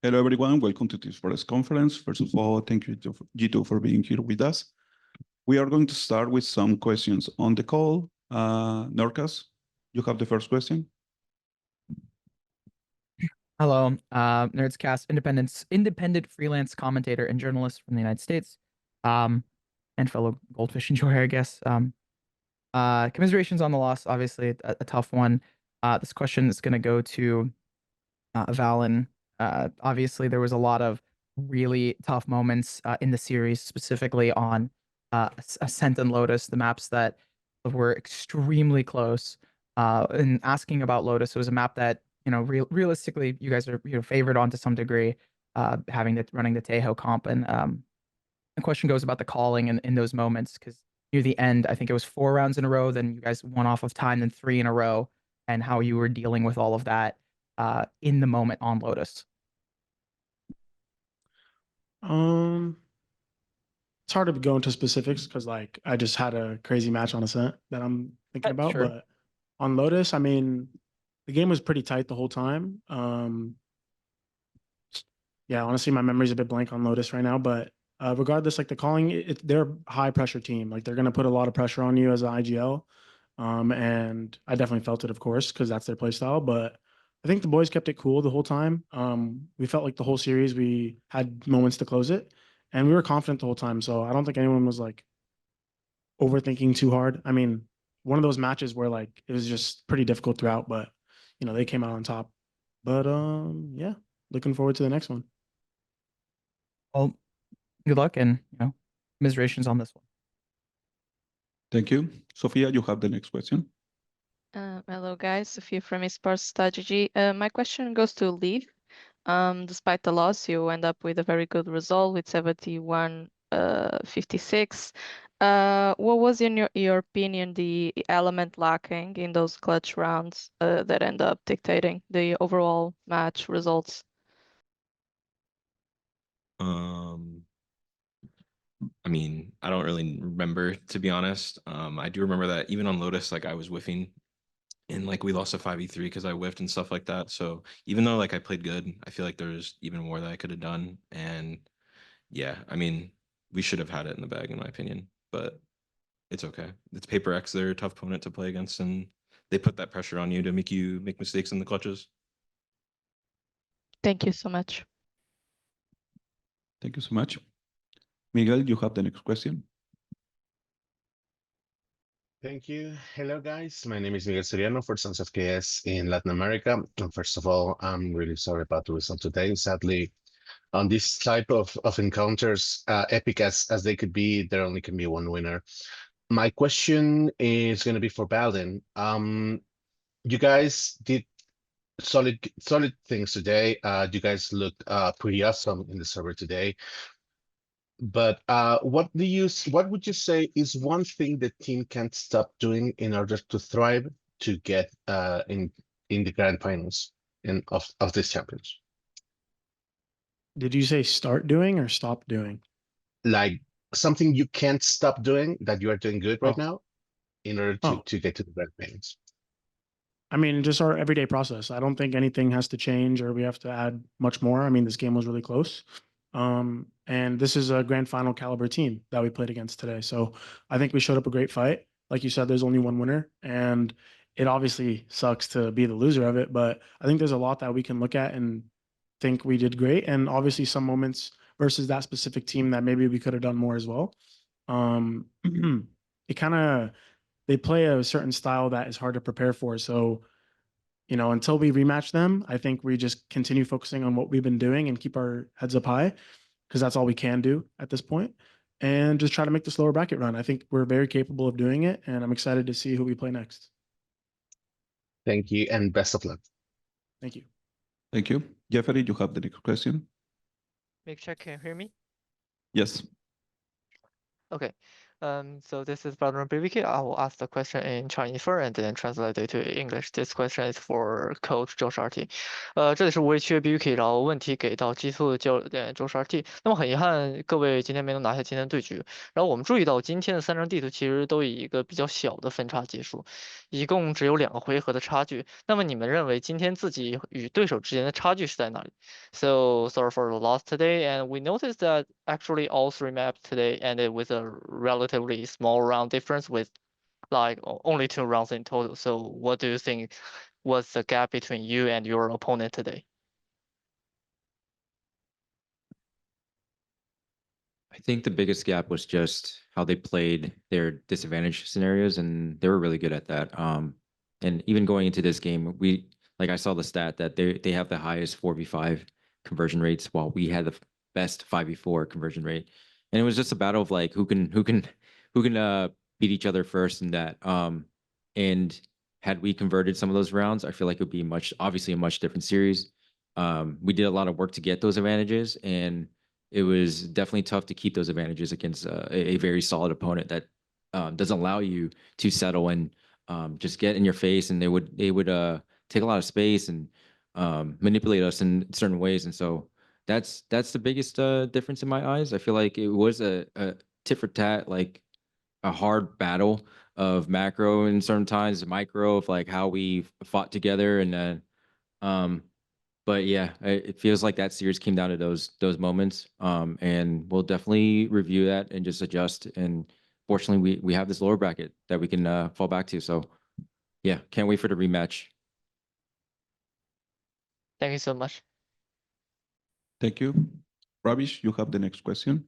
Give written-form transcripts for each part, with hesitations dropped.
Hello, everyone. Welcome to this press conference. First of all, thank you, G2, for being here with us. We are going to start with some questions on the call. Norcas, you have the first question. Hello, Nerdscast, independent freelance commentator and journalist from the United States, and fellow Goldfish enjoyer, I guess. Commiserations on the loss, obviously a tough one. This question is going to go to Valen. Obviously, there was a lot of really tough moments in the series, specifically on Ascent and Lotus, the maps that were extremely close. And asking about Lotus, it was a map that, realistically, you guys are favored on to some degree, running the Tejo comp. And the question goes about the calling in those moments, because near the end, I think it was 4 rounds in a row, then you guys won off of time, then 3 in a row, and how you were dealing with all of that in the moment on Lotus. It's hard to go into specifics because I just had a crazy match on Ascent that I'm thinking about. Sure. But on Lotus, I mean, the game was pretty tight the whole time. Yeah, honestly, my memory's a bit blank on Lotus right now, but regardless, the calling, they're a high pressure team. They're going to put a lot of pressure on you as an IGL. And I definitely felt it, of course, because that's their play style. But I think the boys kept it cool the whole time. We felt like the whole series, we had moments to close it, and we were confident the whole time. So I don't think anyone was overthinking too hard. I mean, one of those matches where it was just pretty difficult throughout, but they came out on top. But yeah, looking forward to the next one. Well, good luck, and commiserations on this one. Thank you. Sophia, you have the next question. Hello, guys. Sophia from Esports Strategy. My question goes to Leaf. Despite the loss, you end up with a very good result with 71-56. What was, in your opinion, the element lacking in those clutch rounds that end up dictating the overall match results? I mean, I don't really remember, to be honest. I do remember that even on Lotus, I was whiffing, and we lost a 5v3 because I whiffed and stuff like that. So even though I played good, I feel like there's even more that I could have done. And yeah, I mean, we should have had it in the bag, in my opinion, but it's okay. It's PRX. They're a tough opponent to play against, and they put that pressure on you to make you make mistakes in the clutches. Thank you so much. Thank you so much. Miguel, you have the next question. Thank you. Hello, guys. My name is Miguel Soriano for Sons of KS in Latin America. And first of all, I'm really sorry about the result today. Sadly, on this type of encounters, epic as they could be, there only can be one winner. My question is going to be for Balden. You guys did solid things today. You guys looked pretty awesome in the server today. But what would you say is one thing the team can't stop doing in order to thrive to get in the grand finals of this champions? Did you say start doing or stop doing? Something you can't stop doing that you are doing good right now in order to get to the grand finals. I mean, just our everyday process. I don't think anything has to change or we have to add much more. I mean, this game was really close. And this is a grand final caliber team that we played against today. So I think we showed up a great fight. Like you said, there's only one winner, and it obviously sucks to be the loser of it, but I think there's a lot that we can look at and think we did great. And obviously some moments versus that specific team that maybe we could have done more as well. They play a certain style that is hard to prepare for. So, until we rematch them, I think we just continue focusing on what we've been doing and keep our heads up high, because that's all we can do at this point, and just try to make this lower bracket run. I think we're very capable of doing it, and I'm excited to see who we play next. Thank you, and best of luck. Thank you. Thank you. Jeffrey, you have the next question. Make sure, can you hear me? Yes. Okay. So this is Brother BBK. I will ask the question in Chinese first and then translate it to English. This question is for Coach 周十二 T。这里是无畏区 BBK，然后问题给到基础的教练周十二 T。那么很遗憾，各位今天没能拿下今天的对局。然后我们注意到今天的3张地图其实都以一个比较小的分差结束，一共只有2个回合的差距。那么你们认为今天自己与对手之间的差距是在哪里？ So sorry for the loss today, and we noticed that actually all 3 maps today ended with a relatively small round difference with like only 2 rounds in total. So what do you think was the gap between you and your opponent today? I think the biggest gap was just how they played their disadvantage scenarios, and they were really good at that. And even going into this game, I saw the stat that they have the highest 4v5 conversion rates, while we had the best 5v4 conversion rate. And it was just a battle of like who can beat each other first in that. And had we converted some of those rounds, I feel like it would be obviously a much different series. We did a lot of work to get those advantages, and it was definitely tough to keep those advantages against a very solid opponent that doesn't allow you to settle and just get in your face, and they would take a lot of space and manipulate us in certain ways. And so that's the biggest difference in my eyes. I feel like it was a tit for tat, like a hard battle of macro and sometimes micro of like how we fought together. And then but yeah, it feels like that series came down to those moments. And we'll definitely review that and just adjust. And fortunately, we have this lower bracket that we can fall back to. So yeah, can't wait for the rematch. Thank you so much. Thank you. Ravish, you have the next question.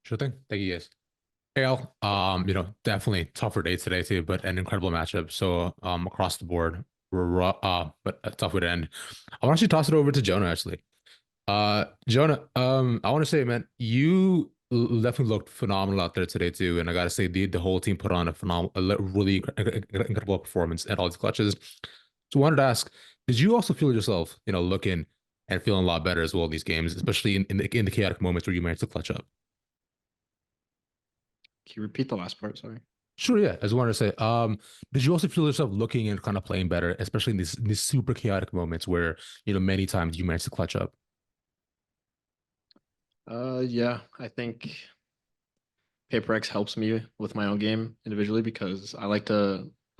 Sure thing. Thank you, guys. Hey, Al. Definitely tougher day today too, but an incredible matchup. So across the board, but a tough way to end. I want to actually toss it over to Jonah actually. Jonah, I want to say, man, you definitely looked phenomenal out there today too, and I gotta say, the whole team put on a really incredible performance at all these clutches. So I wanted to ask, did you also feel yourself, looking and feeling a lot better as well in these games, especially in the chaotic moments where you managed to clutch up? Can you repeat the last part? Sorry. Sure, yeah. I just wanted to say, did you also feel yourself looking and kind of playing better, especially in these super chaotic moments where, many times you managed to clutch up? Yeah, I think PRX helps me with my own game individually because I'm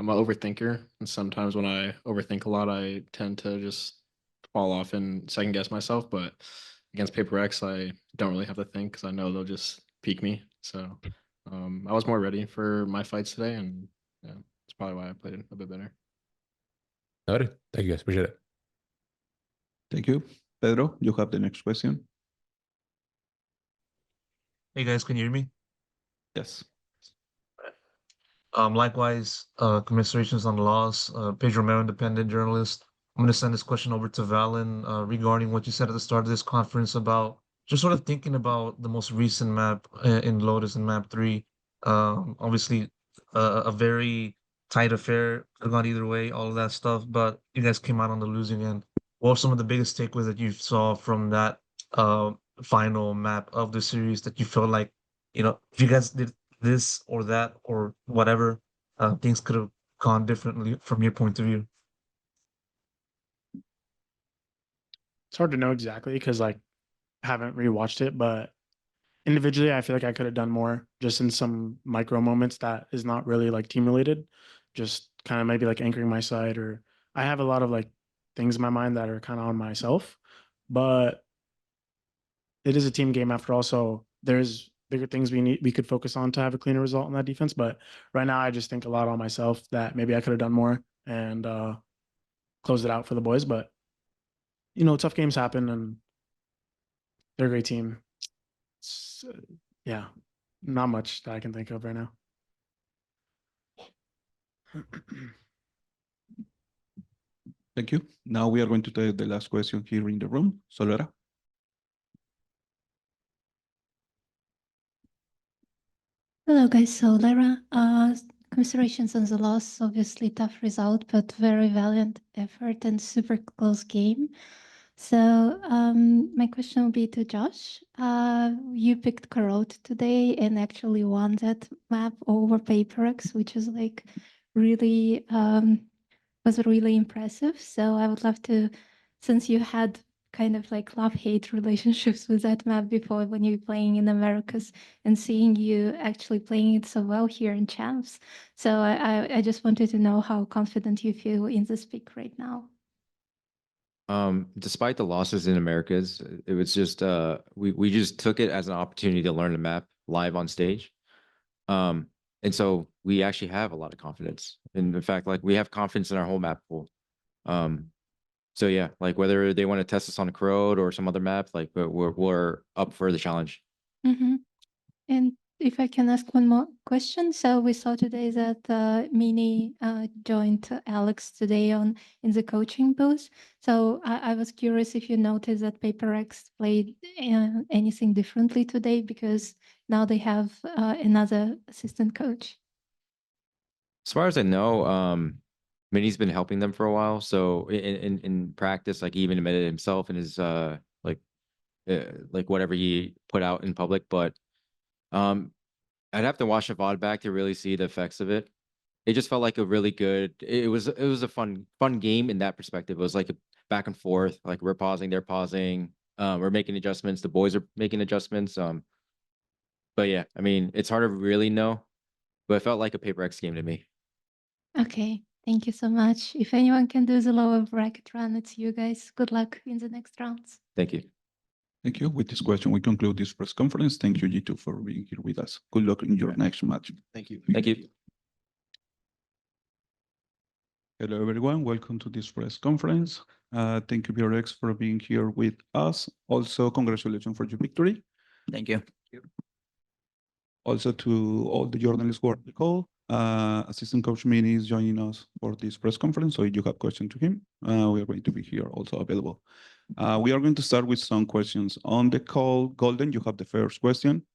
an overthinker. And sometimes when I overthink a lot, I tend to just fall off and second guess myself. But against PRX, I don't really have to think because I know they'll just peek me. So I was more ready for my fights today, and yeah, that's probably why I played it a bit better. Noted. Thank you guys. Appreciate it. Thank you. Pedro, you have the next question. Hey guys, can you hear me? Yes. Likewise, commiserations on the loss. Pedro Romero, independent journalist. I'm going to send this question over to Valen regarding what you said at the start of this conference about just sort of thinking about the most recent map in Lotus and map 3. Obviously, a very tight affair, could have gone either way, all of that stuff, but you guys came out on the losing end. What were some of the biggest takeaways that you saw from that final map of the series that you felt like, if you guys did this or that or whatever, things could have gone differently from your point of view? It's hard to know exactly because I haven't rewatched it, but individually, I feel like I could have done more just in some micro moments that is not really like team related, just kind of maybe like anchoring my side, or I have a lot of like things in my mind that are kind of on myself, but it is a team game after all. So there's bigger things we could focus on to have a cleaner result on that defense. But right now, I just think a lot on myself that maybe I could have done more and closed it out for the boys. But tough games happen, and they're a great team. Yeah, not much that I can think of right now. Thank you. Now we are going to take the last question here in the room. Solera. Hello, guys. So, Lara, commiserations on the loss. Obviously, tough result, but very valiant effort and super close game. So my question will be to Josh. You picked Carrot today and actually won that map over PaperX, which is like really was really impressive. So I would love to, since you had kind of like love-hate relationships with that map before when you were playing in Americas and seeing you actually playing it so well here in Champs. So I just wanted to know how confident you feel in this pick right now. Despite the losses in Americas, it was just we just took it as an opportunity to learn the map live on stage. And so we actually have a lot of confidence. And in fact, like we have confidence in our whole map pool. So yeah, like whether they want to test us on a Crowd or some other map, like we're up for the challenge. Mm-hmm. And if I can ask one more question, so we saw today that Mini joined Alex today in the coaching booth. So I was curious if you noticed that PaperX played anything differently today because now they have another assistant coach. As far as I know, Minnie's been helping them for a while. So in practice, like he even admitted himself in his like whatever he put out in public. But I'd have to watch the VOD back to really see the effects of it. It just felt like a really good. It was a fun game in that perspective. It was like a back and forth. Like we're pausing, they're pausing. We're making adjustments. The boys are making adjustments. But yeah, I mean, it's hard to really know. But it felt like a PaperX game to me. Okay, thank you so much. If anyone can do the lower bracket run, it's you guys. Good luck in the next rounds. Thank you. Thank you. With this question, we conclude this press conference. Thank you, G2, for being here with us. Good luck in your next match. Thank you. Thank you. Hello, everyone. Welcome to this press conference. Thank you, PRX, for being here with us. Also, congratulations for your victory. Thank you. Also, to all the journalists who are on the call, Assistant Coach Mini is joining us for this press conference. So if you have questions to him, we are going to be here also available. We are going to start with some questions on the call. Golden, you have the first question.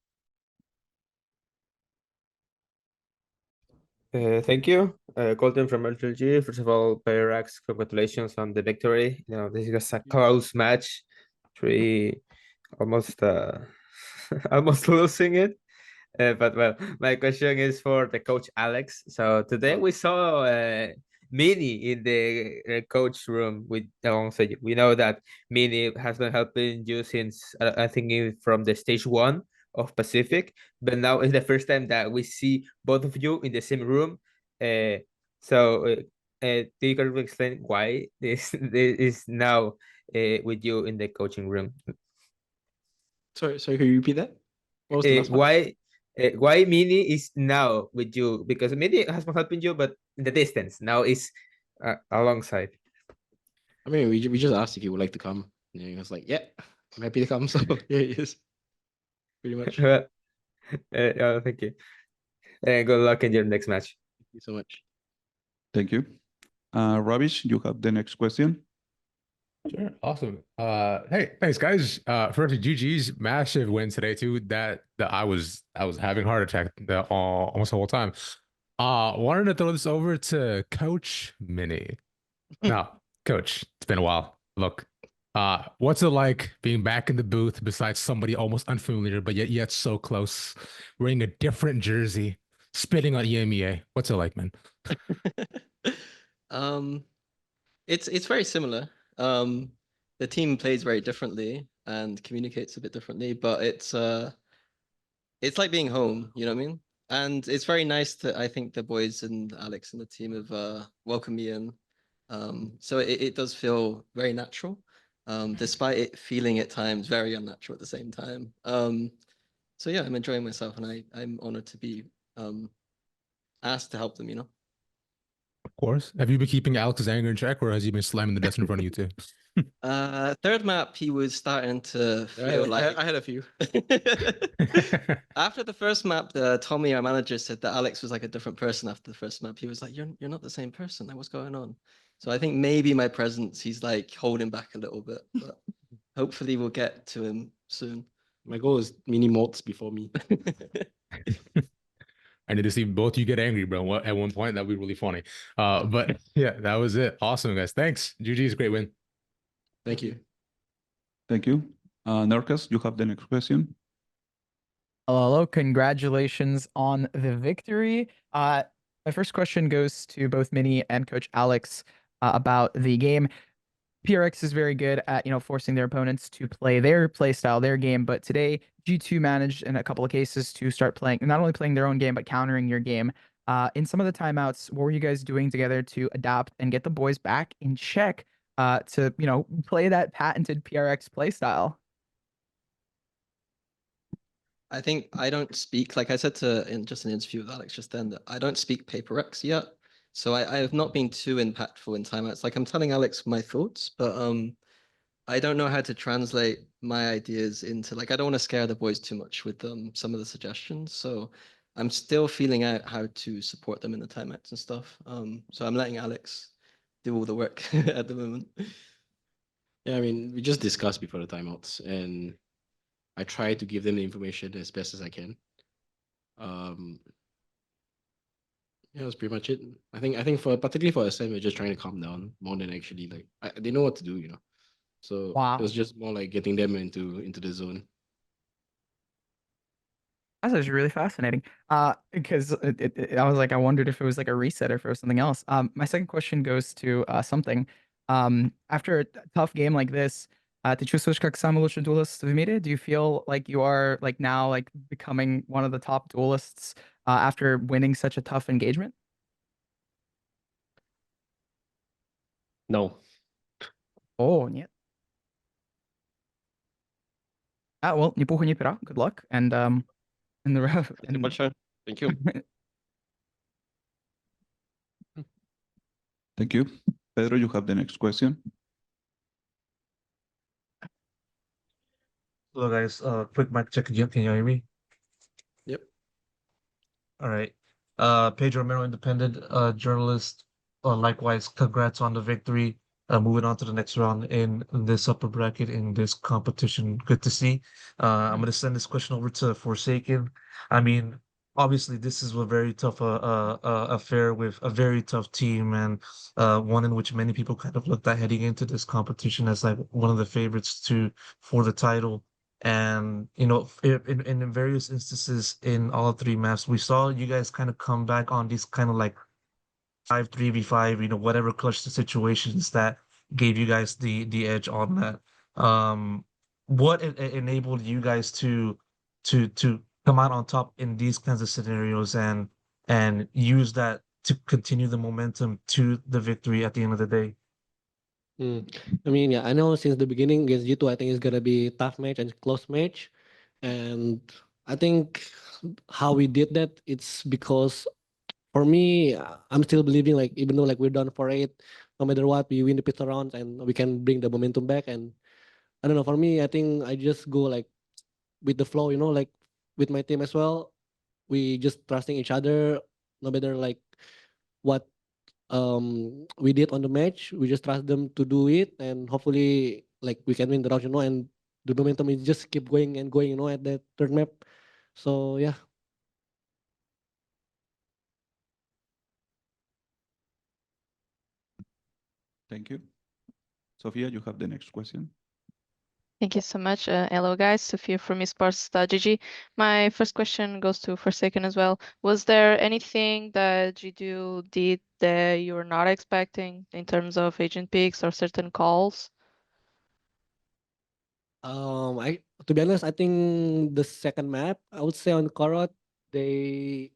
Thank you. Golden from LTG. First of all, PRX, congratulations on the victory. You know, this is a close match. Three almost almost losing it. But well, my question is for the coach Alex. So today we saw Mini in the coach room with alongside you. We know that Mini has been helping you since I think from the stage 1 of Pacific, but now it's the first time that we see both of you in the same room. So do you can explain why this is now with you in the coaching room? Sorry, can you repeat that? What was the last one? Why Mini is now with you? Because Mini has been helping you, but in the distance. Now is alongside. I mean, we just asked if he would like to come. And he was like, "Yeah, I'm happy to come." So here he is. Pretty much. Thank you. And good luck in your next match. Thank you so much. Thank you. Ravish, you have the next question. Sure. Awesome. Hey, thanks guys. First, GG's massive win today too. That I was having heart attack almost the whole time. Wanted to throw this over to Coach Mini. Now, Coach, it's been a while. Look, what's it like being back in the booth besides somebody almost unfamiliar, but yet so close, wearing a different jersey, spitting on EMEA? What's it like, man? It's very similar. The team plays very differently and communicates a bit differently, but it's like being home, you know what I mean? And it's very nice that I think the boys and Alex and the team have welcomed me in. So it does feel very natural, despite it feeling at times very unnatural at the same time. So yeah, I'm enjoying myself, and I'm honored to be asked to help them, you know? Of course. Have you been keeping Alex's anger in check, or has he been slamming the desk in front of you too? Third map, he was starting to feel like I had a few. After the first map, Tommy, our manager, said that Alex was like a different person after the first map. He was like, "You're not the same person. Like, what's going on?" So I think maybe my presence, he's like holding back a little bit, but hopefully we'll get to him soon. My goal is Mini molts before me. I need to see both you get angry, bro. At one point, that'd be really funny. But yeah, that was it. Awesome, guys. Thanks. GG's great win. Thank you. Thank you. Nerkas, you have the next question. Hello, congratulations on the victory. My first question goes to both Mini and Coach Alex about the game. PRX is very good at forcing their opponents to play their play style, their game. But today, G2 managed in a couple of cases to start playing, not only playing their own game, but countering your game. In some of the timeouts, what were you guys doing together to adapt and get the boys back in check to play that patented PRX play style? I think I don't speak, like I said in just an interview with Alex just then, that I don't speak PaperX yet. So I have not been too impactful in timeouts. Like I'm telling Alex my thoughts, but I don't know how to translate my ideas into, like, I don't want to scare the boys too much with some of the suggestions. So I'm still feeling out how to support them in the timeouts and stuff. So I'm letting Alex do all the work at the moment. Yeah, I mean, we just discussed before the timeouts, and I try to give them the information as best as I can. Yeah, that's pretty much it. I think for particularly for SM, we're just trying to calm down more than actually like they know what to do, So Wow. it was just more like getting them into the zone. That's actually really fascinating. Because I was like, I wondered if it was like a reset or if it was something else. My second question goes to something. After a tough game like this, ты чувствуешь, как самый лучший дуэлист в мире? Do you feel like you are like now like becoming one of the top duelists after winning such a tough engagement? No. Oh, нет. Well, ни пуха, ни пера. Good luck. And in the ref. Thank you much, sir. Thank you. Thank you. Pedro, you have the next question. Hello, guys. Quick mic check. Can you hear me? Yep. All right. Pedro Romero, independent journalist. Likewise, congrats on the victory. Moving on to the next round in this upper bracket in this competition. Good to see. I'm going to send this question over to Forsaken. I mean, obviously, this is a very tough affair with a very tough team and one in which many people kind of looked at heading into this competition as like one of the favorites for the title. And in various instances in all three maps, we saw you guys kind of come back on these kind of like 3v5, whatever clutch the situations that gave you guys the edge on that. What enabled you guys to come out on top in these kinds of scenarios and use that to continue the momentum to the victory at the end of the day? I mean, yeah, I know since the beginning against G2, I think it's gonna be a tough match and close match. And I think how we did that, it's because for me, I'm still believing like even though like we're done for 8, no matter what, we win the pistol rounds and we can bring the momentum back. And I don't know, for me, I think I just go like with the flow, like with my team as well. We just trusting each other, no matter like what we did on the match. We just trust them to do it, and hopefully like we can win the round, and the momentum is just keep going and going, at that third map. So yeah. Thank you. Sophia, you have the next question. Thank you so much. Hello, guys. Sophia from esports.gg. My first question goes to Forsaken as well. Was there anything that G2 did that you were not expecting in terms of agent picks or certain calls? I to be honest, I think the second map, I would say on Korot, they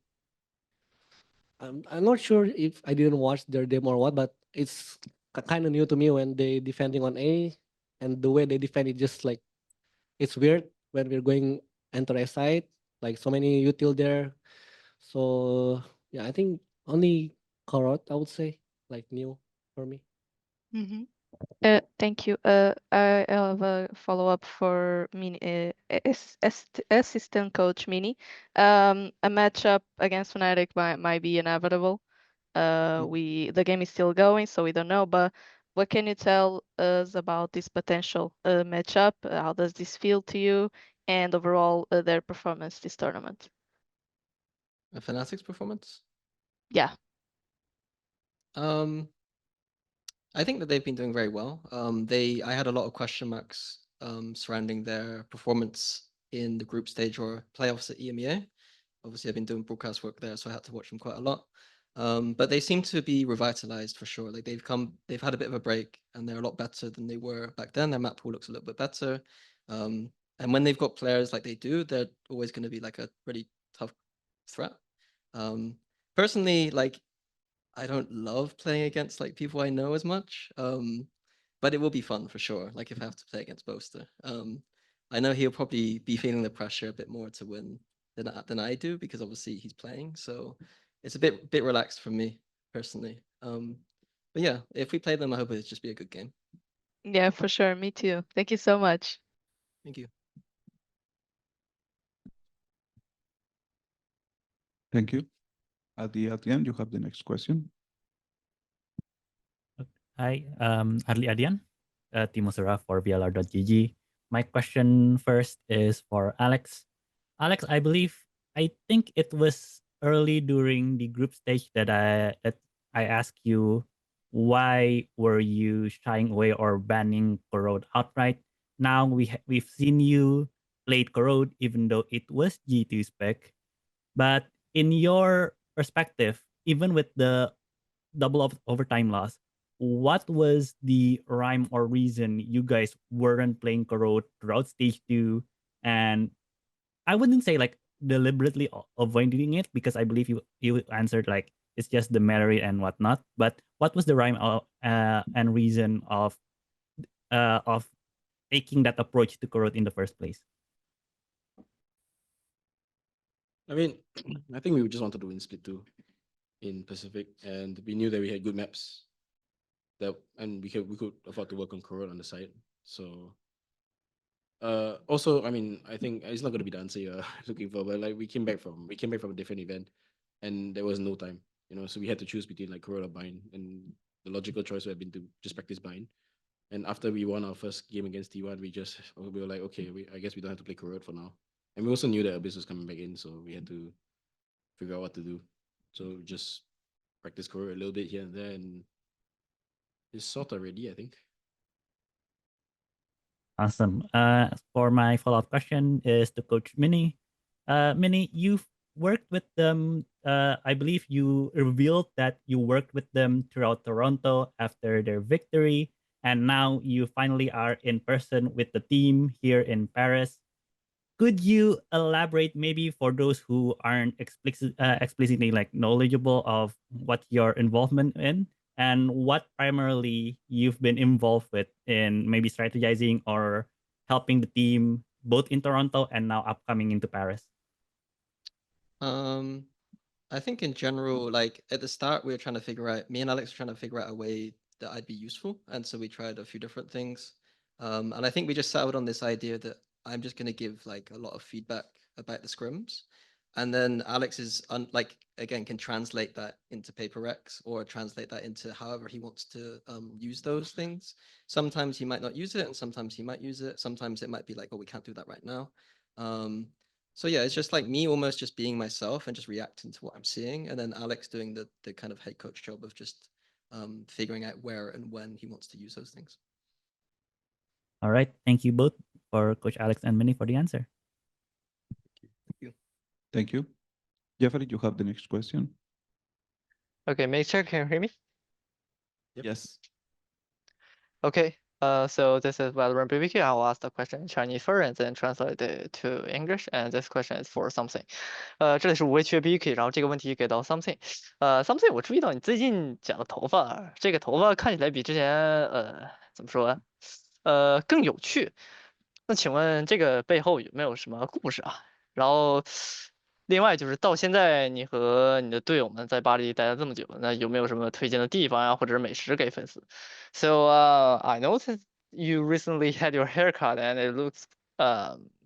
I'm not sure if I didn't watch their demo or what, but it's kind of new to me when they defending on A, and the way they defend it just like it's weird when we're going enter a site, like so many util there. So yeah, I think only Korot, I would say, like new for me. Mm-hmm. Thank you. I have a follow-up for Mini, assistant coach Mini. A matchup against Fnatic might be inevitable. The game is still going, so we don't know. But what can you tell us about this potential matchup? How does this feel to you, and overall their performance this tournament? A Fnatic's performance? Yeah. I think that they've been doing very well. I had a lot of question marks surrounding their performance in the group stage or playoffs at EMEA. Obviously, I've been doing broadcast work there, so I had to watch them quite a lot. But they seem to be revitalized for sure. Like they've had a bit of a break, and they're a lot better than they were back then. Their map pool looks a little bit better. And when they've got players like they do, they're always going to be like a really tough threat. Personally, like I don't love playing against like people I know as much. But it will be fun for sure. Like if I have to play against Boaster. I know he'll probably be feeling the pressure a bit more to win than I do because obviously he's playing. So it's a bit relaxed for me personally. But yeah, if we play them, I hope it'll just be a good game. Yeah, for sure. Me too. Thank you so much. Thank you. Thank you. At the end, you have the next question. Hi, Adli Adian, Timo Sura for VLR.gg. My question first is for Alex. Alex, I think it was early during the group stage that I asked you why were you shying away or banning Corrode outright. Now we've seen you played Corrode even though it was G2 spec, but in your perspective, even with the double of overtime loss, what was the rhyme or reason you guys weren't playing Corrode throughout stage 2? And I wouldn't say like deliberately avoiding it, because I believe you answered like it's just the melee and whatnot. But what was the rhyme and reason of taking that approach to Corrode in the first place? I mean, I think we just wanted to win split 2 in Pacific, and we knew that we had good maps and we could afford to work on Corel on the side. So also, I mean, I think it's not going to be the answer you're looking for, but like we came back from a different event, and there was no time, so we had to choose between like Corel or Bind, and the logical choice would have been to just practice Bind. And after we won our first game against T1, we were like, okay, I guess we don't have to play Corel for now. And we also knew that Abyss was coming back in, so we had to figure out what to do. So just practice Corel a little bit here and there, and it's sort of ready, I think. Awesome. For my follow-up question is to Coach Mini. Mini, you've worked with them. I believe you revealed that you worked with them throughout Toronto after their victory, and now you finally are in person with the team here in Paris. Could you elaborate maybe for those who aren't explicitly like knowledgeable of what your involvement in, and what primarily you've been involved with in maybe strategizing or helping the team both in Toronto and now upcoming into Paris? I think in general, like at the start, me and Alex were trying to figure out a way that I'd be useful. And so we tried a few different things. And I think we just settled on this idea that I'm just going to give like a lot of feedback about the scrims. And then Alex is again, can translate that into PaperX or translate that into however he wants to use those things. Sometimes he might not use it, and sometimes he might use it. Sometimes it might be like, oh, we can't do that right now. So yeah, it's just like me almost just being myself and just reacting to what I'm seeing, and then Alex doing the kind of head coach job of just figuring out where and when he wants to use those things. All right. Thank you both for Coach Alex and Mini for the answer. Thank you. Thank you. Jeffrey, you have the next question. Okay, make sure can you hear me? Yep. Yes. Okay. So this is Valorant BBQ. I will ask the question in Chinese first and then translate it to English. And this question is for something. 这里是无微缺 BBQ，然后这个问题给到 something。something， 我注意到你最近剪了头发，这个头发看起来比之前怎么说？更有趣。那请问这个背后有没有什么故事啊？然后另外就是到现在你和你的队友们在巴黎待了这么久，那有没有什么推荐的地方呀，或者是美食给粉丝？So I noticed you recently had your haircut and it looks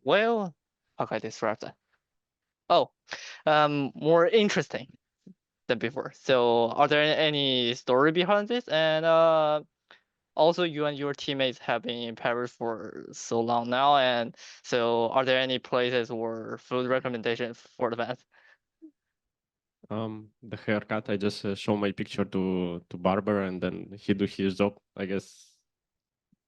well, how can I describe that? Oh, more interesting than before. So are there any story behind this? And also you and your teammates have been in Paris for so long now, and so are there any places or food recommendations for the fans? The haircut, I just show my picture to barber and then he do his job, I guess.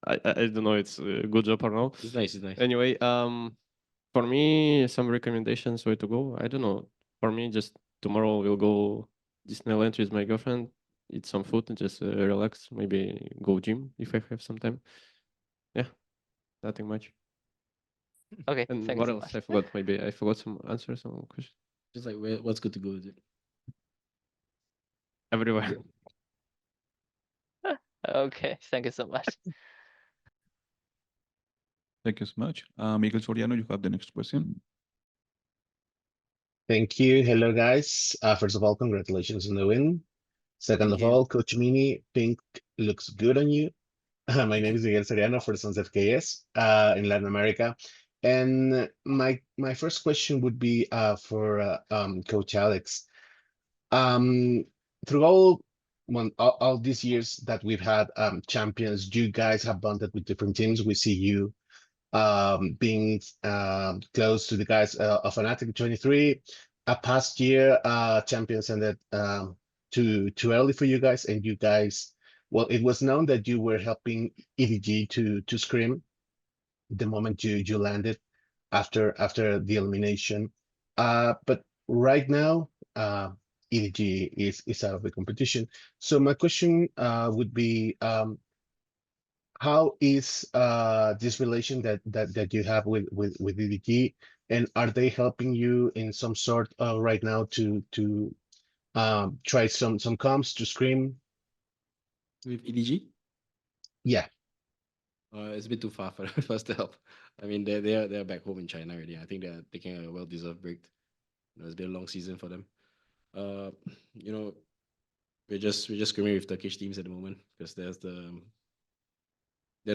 I don't know it's a good job or no. It's nice. It's nice. Anyway, for me, some recommendations where to go. I don't know. For me, just tomorrow we'll go Disneyland with my girlfriend, eat some food and just relax. Maybe go gym if I have some time. Yeah, nothing much. Okay, And thank you what so else? much. I forgot. Maybe I forgot some answers, some questions. Just like what's good to go with it. Everywhere. Okay, thank you so much. Thank you so much. Miguel Soriano, you have the next question. Thank you. Hello, guys. First of all, congratulations on the win. Second Thank of you. all, Coach Mini, pink looks good on you. My name is Miguel Soriano for Sons of KS in Latin America. And my first question would be for Coach Alex. Um, through all these years that we've had champions, you guys have bonded with different teams. We see you being close to the guys of Fnatic 23. A past year, champions ended too early for you guys, and you guys, well, it was known that you were helping EDG to scream the moment you landed after the elimination. But right now, EDG is out of the competition. So my question would be, how is this relation that you have with EDG, and are they helping you in some sort right now to try some comms to scream? With EDG? Yeah. It's a bit too far for for us to help. I mean, they're back home in China already. I think they're taking a well-deserved break. It's been a long season for them. Uh, you know, we're just screaming with Turkish teams at the moment because they're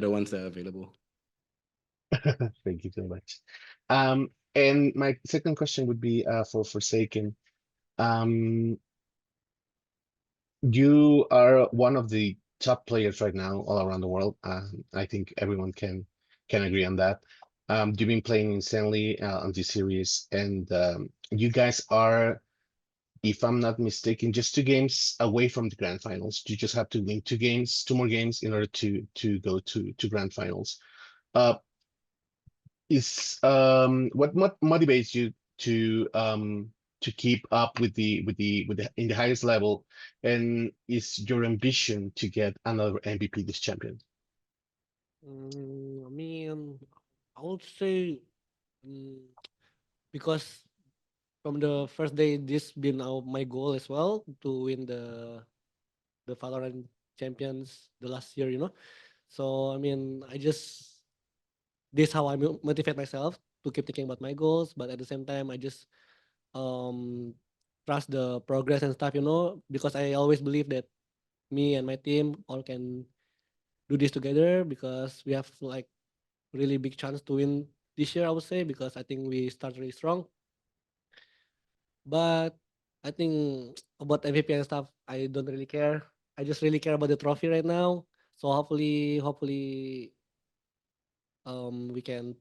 the ones that are available. Thank you so much. And my second question would be for Forsaken. You are one of the top players right now all around the world. I think everyone can agree on that. You've been playing insanely on this series, and you guys are, if I'm not mistaken, just 2 games away from the grand finals. You just have to win 2 games, 2 more games in order to go to grand finals. Is what motivates you to keep up with the in the highest level, and is your ambition to get another MVP this champion? I mean, I would say mm, because from the first day, this been my goal as well to win the Valorant champions the last year. So I mean, this how I motivate myself to keep thinking about my goals, but at the same time, I just um trust the progress and stuff. Because I always believe that me and my team all can do this together because we have like really big chance to win this year. I would say because I think we start really strong. But I think about MVP and stuff, I don't really care. I just really care about the trophy right now. So hopefully, we can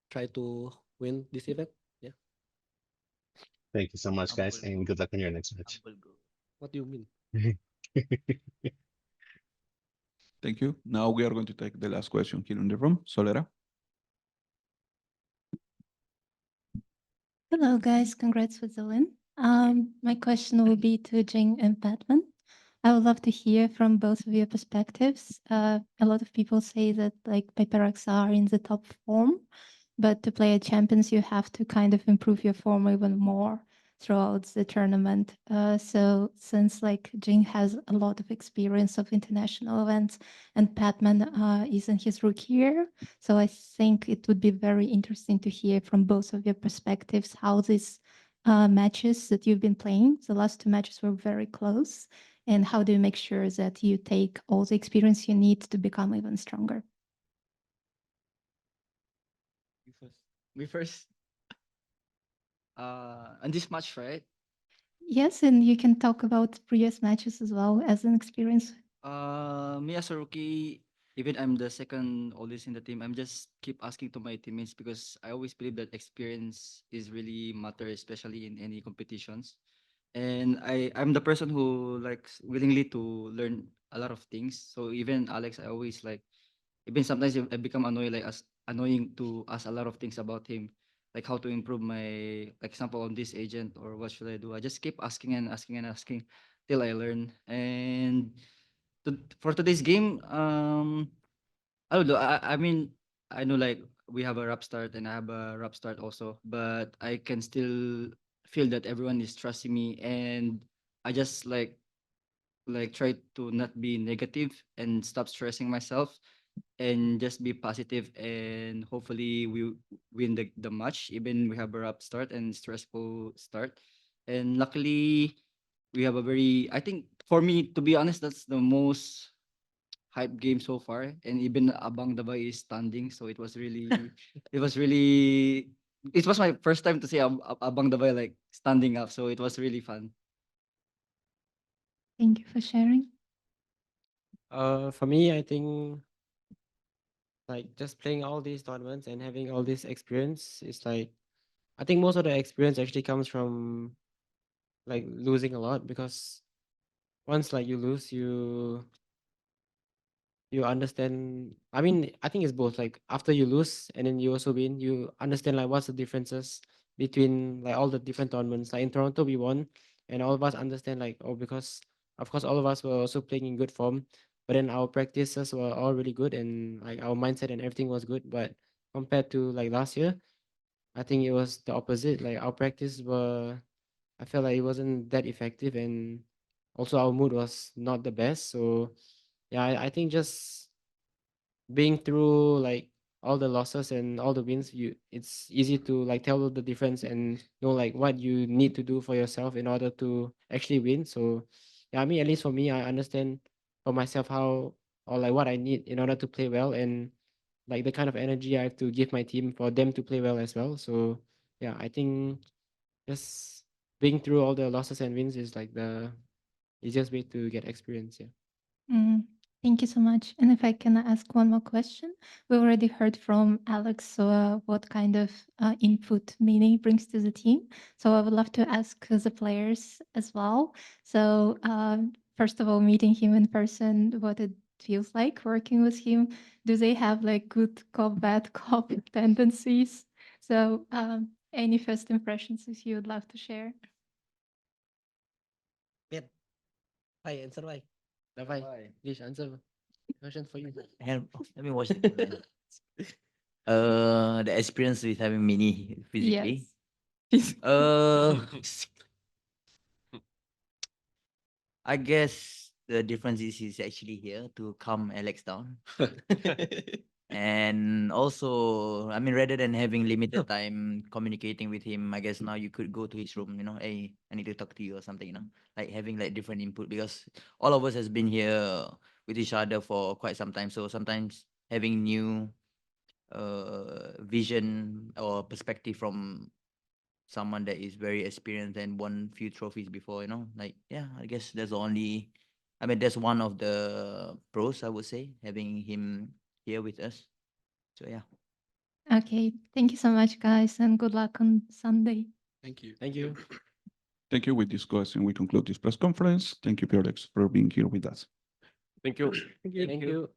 try to win this event. Yeah. Thank you so much, guys, and good luck on your next match. What do you mean? Thank you. Now we are going to take the last question here in the room. Solera. Hello, guys. Congrats with the win. My question will be to Jing and Batman. I would love to hear from both of your perspectives. A lot of people say that like PRX are in the top form, but to play at champions, you have to kind of improve your form even more throughout the tournament. So since like Jing has a lot of experience of international events and Batman is in his rookie year, so I think it would be very interesting to hear from both of your perspectives how these matches that you've been playing, the last 2 matches were very close, and how do you make sure that you take all the experience you need to become even stronger? Me first. On this match, right? Yes, and you can talk about previous matches as well as an experience. Me as a rookie, even I'm the second oldest in the team, I'm just keep asking to my teammates because I always believe that experience is really matter, especially in any competitions. And I'm the person who likes willingly to learn a lot of things. So even Alex, I always like even sometimes I become annoyed, like annoying to ask a lot of things about him, like how to improve my, like example on this agent or what should I do. I just keep asking and asking and asking till I learn. And for today's game, I don't know. I mean, I know like we have a rap start and I have a rap start also, but I can still feel that everyone is trusting me, and I just like try to not be negative and stop stressing myself and just be positive, and hopefully we win the match even we have a rough start and stressful start. And luckily we have a very, I think for me, to be honest, that's the most hype game so far, and even Abang Dabay is standing, so it was really it was really, it was my first time to see Abang Dabay like standing up, so it was really fun. Thank you for sharing. For me, I think like just playing all these tournaments and having all this experience is like, I think most of the experience actually comes from like losing a lot, because once like you lose, you understand. I mean, I think it's both. Like after you lose and then you also win, you understand like what's the differences between like all the different tournaments. Like in Toronto, we won, and all of us understand like, oh, because of course all of us were also playing in good form, but then our practices were all really good and like our mindset and everything was good. But compared to like last year, I think it was the opposite. Like our practice were, I felt like it wasn't that effective, and also our mood was not the best. So yeah, I think just being through like all the losses and all the wins, it's easy to like tell the difference and know like what you need to do for yourself in order to actually win. So yeah, I mean, at least for me, I understand for myself how, or like what I need in order to play well, and like the kind of energy I have to give my team for them to play well as well. So yeah, I think just being through all the losses and wins is like the easiest way to get experience. Yeah. Mm, thank you so much. And if I can ask one more question, we already heard from Alex what kind of input Mini brings to the team. So I would love to ask the players as well. So first of all, meeting him in person, what it feels like working with him. Do they have like good cop, bad cop tendencies? So any first impressions if you would love to share? Yeah. Hi, answer why. Davai, please answer. Question for you. Let me watch the the experience with having Mini physically. Yes. I guess the difference is he's actually here to calm Alex down. And also, I mean, rather than having limited time communicating with him, I guess now you could go to his room, you know, hey, I need to talk to you or something, you know, like having like different input, because all of us has been here with each other for quite some time. So sometimes having new vision or perspective from someone that is very experienced and won few trophies before, you know, like, yeah, I guess that's the only, I mean, that's one of the pros, I would say, having him here with us. So yeah. Okay, thank you so much, guys, and good luck on Sunday. Thank you. Thank you. Thank you. With this question, we conclude this press conference. Thank you, PRX, for being here with us. Thank you. Thank you.